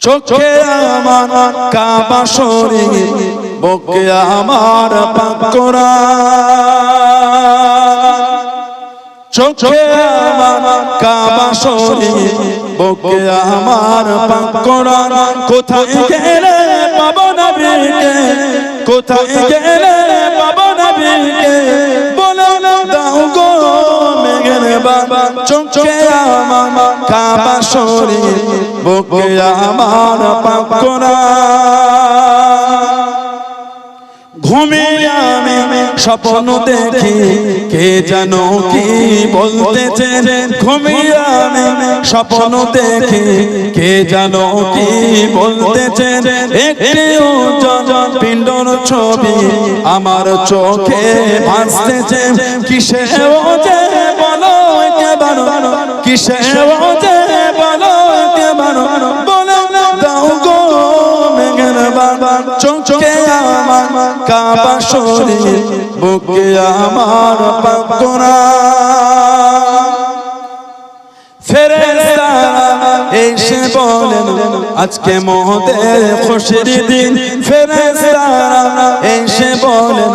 চোখে আমার কাবা শরীফ, বুকে আমার পাক কোরআন। চোখে আমার কাবা শরীফ, বুকে আমার পাক কোরআন। কোথায় গেলে পাবো নবীকে, কোথায় গেলে পাবো নবীকে, বলে দাও গো মেহেরবান। চোখে আমার কাবা শরীফ, বুকে আমার পাক কোরআন। ঘুমিয়ে আমি স্বপ্ন দেখি, কে জানো কি বলতেছে। ঘুমিয়ে আমি স্বপ্ন দেখি, কে জানো কি বলতেছে। একটি উজ্জ্বল পিণ্ডর ছবি আমার চোখে ভাসতেছে। কিসে ওজে বলো কে বানো, কিসে ওজে বলো কে বানো, বলে দাও গো মেহেরবান। চোখে আমার কাবা শরীফ, বুকে আমার পাক কোরআন। ফেরেশতারা এসে বলেন আজকে মোদের খুশির দিন। ফেরেশতারা এসে বলেন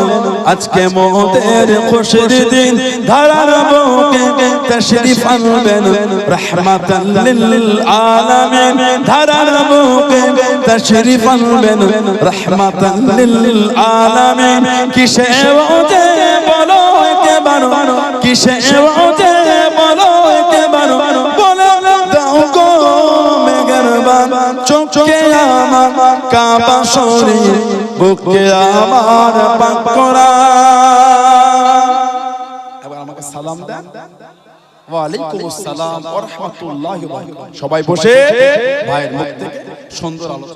আজকে মোদের খুশির দিন। ধারার বুকে তাশরীফ আনবেন রাহমাতাল লিল আলামিন। ধারার বুকে তাশরীফ আনবেন রাহমাতাল লিল আলামিন। কিসে ওজে বলো কে বানো, কিসে ওজে বলো কে বানো, বলে দাও গো মেহেরবান। চোখে আমার কাবা শরীফ, বুকে আমার পাক কোরআন। এবার আমাকে সালাম দেন। ওয়া আলাইকুমুস সালাম ওয়া রাহমাতুল্লাহি ওয়া বারাকাতুহু। সবাই বসে ভাইয়ের মুখ থেকে সুন্দর আলোচনা।